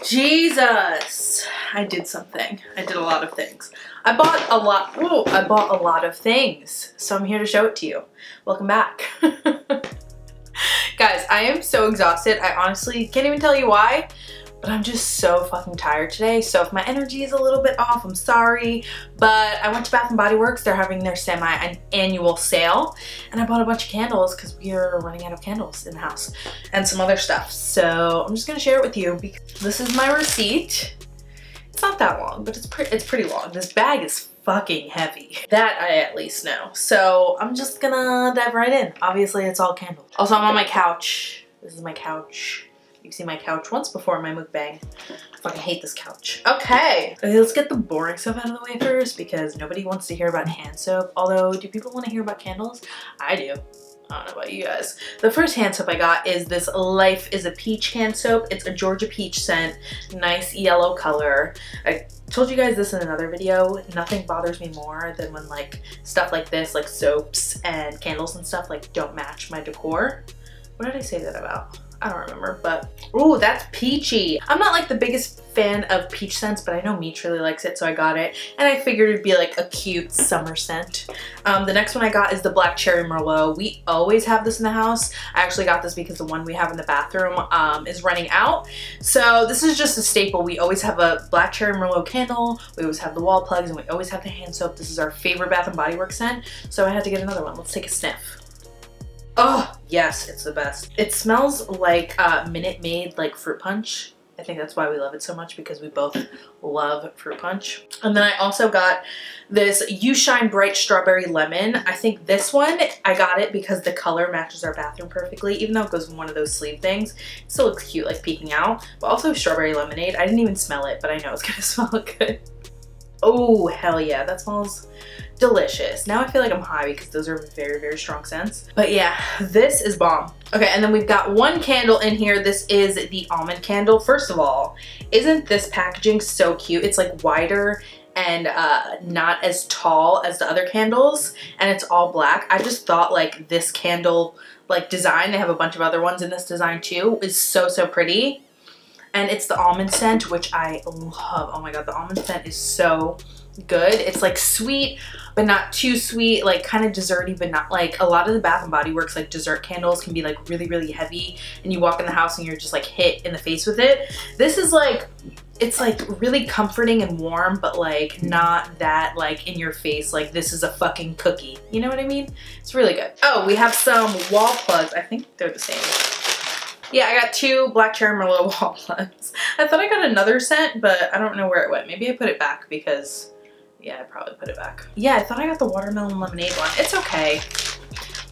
Jesus, I did something. I did a lot of things. I bought a lot of things. So I'm here to show it to you. Welcome back. Guys, I am so exhausted. I honestly can't even tell you why, but I'm just so fucking tired today. So if my energy is a little bit off, I'm sorry. But I went to Bath & Body Works. They're having their semi-annual sale. And I bought a bunch of candles because we are running out of candles in the house. And some other stuff. So I'm just going to share it with you. Because this is my receipt. It's not that long, but it's pretty long. This bag is fucking heavy. That I at least know. So I'm just gonna dive right in. Obviously, it's all candles. Also, I'm on my couch. This is my couch. You've seen my couch once before in my mukbang. I fucking hate this couch. Okay, let's get the boring stuff out of the way first because nobody wants to hear about hand soap. Although, do people want to hear about candles? I do. I don't know about you guys. The first hand soap I got is this Life is a Peach hand soap. It's a Georgia peach scent, nice yellow color. I told you guys this in another video. Nothing bothers me more than when like stuff like this, like soaps and candles and stuff like don't match my decor. What did I say that about? I don't remember, but ooh, that's peachy. I'm not like the biggest fan of peach scents, but I know Meech really likes it, so I got it. And I figured it'd be like a cute summer scent. The next one I got is the Black Cherry Merlot. We always have this in the house. I actually got this because the one we have in the bathroom is running out. So this is just a staple. We always have a Black Cherry Merlot candle. We always have the wall plugs, and we always have the hand soap. This is our favorite Bath & Body Works scent, so I had to get another one. Let's take a sniff. Oh, yes, it's the best. It smells like Minute Maid, like fruit punch. I think that's why we love it so much, because we both love fruit punch. And then I also got this You Shine Bright Strawberry Lemon. I think this one, I got it because the color matches our bathroom perfectly, even though it goes in one of those sleeve things. It still looks cute, like peeking out. But also strawberry lemonade. I didn't even smell it, but I know it's gonna smell good. Oh, hell yeah, that smells delicious. Now I feel like I'm high because those are very, very strong scents. But yeah, this is bomb. Okay, and then we've got one candle in here. This is the almond candle. First of all, isn't this packaging so cute? It's like wider and not as tall as the other candles, and it's all black. I just thought like this candle like design, they have a bunch of other ones in this design too, is so, so pretty. And it's the almond scent, which I love. Oh my god, the almond scent is so good. It's like sweet, but not too sweet, like kind of desserty, but not like a lot of the Bath & Body Works like dessert candles can be like really, really heavy, and you walk in the house and you're just like hit in the face with it. This is like, it's like really comforting and warm, but like not that like in your face, like this is a fucking cookie. You know what I mean? It's really good. Oh, we have some wall plugs. I think they're the same. Yeah, I got two Black Cherry Merlot wall plugs. I thought I got another scent, but I don't know where it went. Maybe I put it back because, yeah, I probably put it back. Yeah, I thought I got the watermelon lemonade one. It's okay.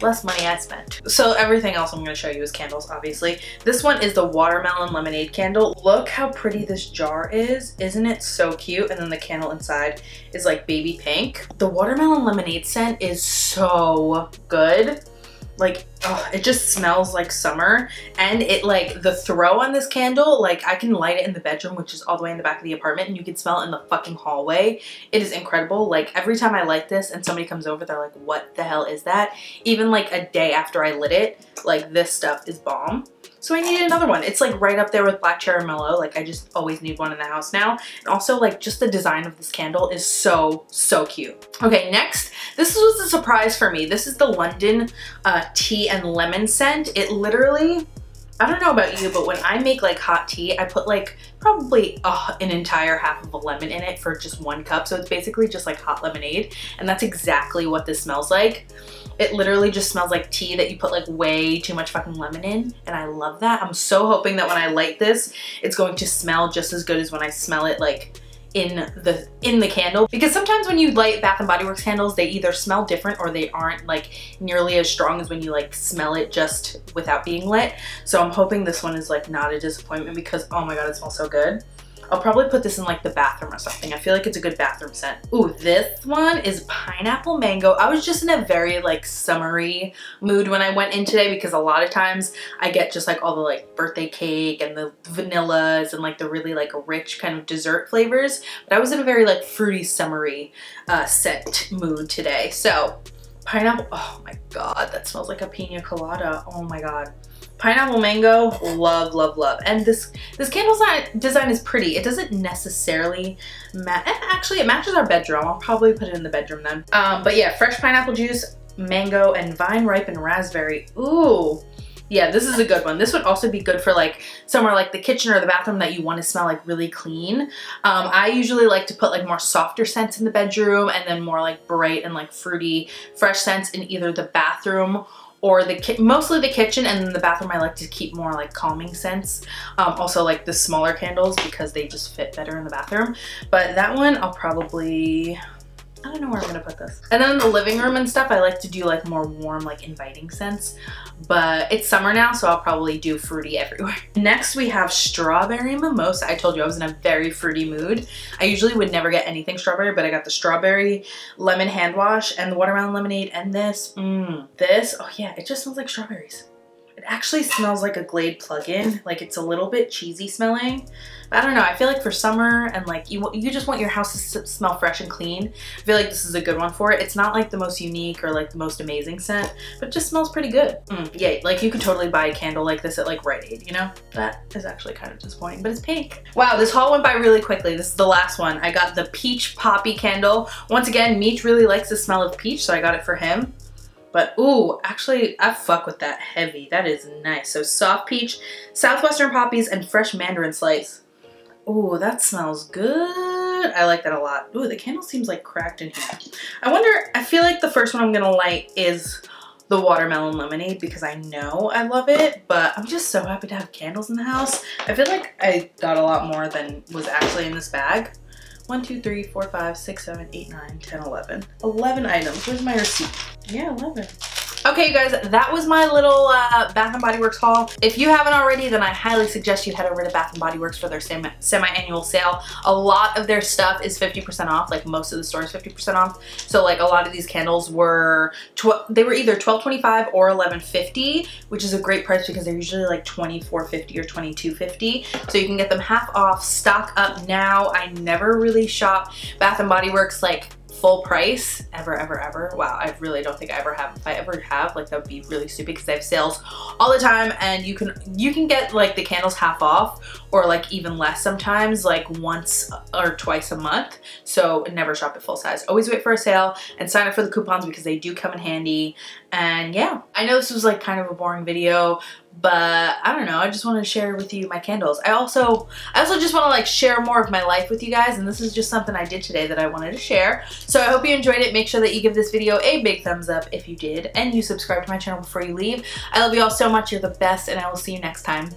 Less money I spent. So everything else I'm going to show you is candles, obviously. This one is the watermelon lemonade candle. Look how pretty this jar is. Isn't it so cute? And then the candle inside is like baby pink. The watermelon lemonade scent is so good. Like, oh, it just smells like summer. And it like, the throw on this candle, like I can light it in the bedroom, which is all the way in the back of the apartment, and you can smell it in the fucking hallway. It is incredible. Like every time I light this and somebody comes over, they're like, what the hell is that? Even like a day after I lit it, like this stuff is bomb. So I needed another one. It's like right up there with Black Cherry Merlot. Like I just always need one in the house now. And also like just the design of this candle is so, so cute. Okay, next, this was a surprise for me. This is the London tea and lemon scent. It literally, I don't know about you, but when I make like hot tea, I put like probably an entire half of a lemon in it for just 1 cup. So it's basically just like hot lemonade. And that's exactly what this smells like. It literally just smells like tea that you put like way too much fucking lemon in, and I love that. I'm so hoping that when I light this, it's going to smell just as good as when I smell it like in the candle. Because sometimes when you light Bath & Body Works candles, they either smell different or they aren't like nearly as strong as when you like smell it just without being lit. So I'm hoping this one is like not a disappointment because oh my god, it smells so good. I'll probably put this in like the bathroom or something. I feel like it's a good bathroom scent. Ooh, this one is pineapple mango. I was just in a very like summery mood when I went in today because a lot of times I get just like all the like birthday cake and the vanillas and like the really like rich kind of dessert flavors. But I was in a very like fruity summery scent mood today. So pineapple, oh my god, that smells like a pina colada. Oh my god. Pineapple mango, love, love, love. And this candle design is pretty. It doesn't necessarily actually, it matches our bedroom. I'll probably put it in the bedroom then. But yeah, fresh pineapple juice, mango, and vine ripened raspberry. Ooh. Yeah, this is a good one. This would also be good for like somewhere like the kitchen or the bathroom that you want to smell like really clean. I usually like to put like more softer scents in the bedroom and then more like bright and like fruity, fresh scents in either the bathroom or mostly the kitchen, and then the bathroom I like to keep more like calming scents. Also like the smaller candles because they just fit better in the bathroom. But that one I'll probably, I don't know where I'm gonna put this. And then in the living room and stuff, I like to do like more warm, like inviting scents. But it's summer now, so I'll probably do fruity everywhere. Next, we have strawberry mimosa. I told you I was in a very fruity mood. I usually would never get anything strawberry, but I got the strawberry lemon hand wash and the watermelon lemonade and this. This, oh yeah, it just smells like strawberries. It actually smells like a Glade plug-in. Like it's a little bit cheesy smelling. But I don't know, I feel like for summer and like you just want your house to smell fresh and clean. I feel like this is a good one for it. It's not like the most unique or like the most amazing scent, but it just smells pretty good. Yeah, like you could totally buy a candle like this at like Rite Aid, you know? That is actually kind of disappointing, but it's pink. Wow, this haul went by really quickly. This is the last one. I got the peach poppy candle. Once again, Meech really likes the smell of peach, so I got it for him. But ooh, actually I fuck with that heavy. That is nice. So soft peach, southwestern poppies, and fresh mandarin slice. Ooh, that smells good. I like that a lot. Ooh, the candle seems like cracked in here. I feel like the first one I'm gonna light is the watermelon lemonade because I know I love it, but I'm just so happy to have candles in the house. I feel like I got a lot more than was actually in this bag. 1, 2, 3, 4, 5, 6, 7, 8, 9, 10, 11. 11 items. Where's my receipt? Yeah, 11. Okay, you guys, that was my little Bath & Body Works haul. If you haven't already, then I highly suggest you head over to Bath & Body Works for their semi-annual sale. A lot of their stuff is 50% off, like most of the stores 50% off. So like a lot of these candles were, they were either $12.25 or $11.50, which is a great price because they're usually like $24.50 or $22.50. So you can get them half off, stock up now. I never really shop Bath & Body Works like full price ever. Wow, I really don't think I ever have. If I ever have, like that would be really stupid because they have sales all the time, and you can get like the candles half off or like even less sometimes, like once or twice a month. So never shop at full size. Always wait for a sale and sign up for the coupons because they do come in handy. And yeah, I know this was like kind of a boring video, but I don't know, I just want to share with you my candles. I also just want to like share more of my life with you guys, and this is just something I did today that I wanted to share. So I hope you enjoyed it. Make sure that you give this video a big thumbs up if you did, and you subscribe to my channel before you leave. I love you all so much. You're the best, and I will see you next time.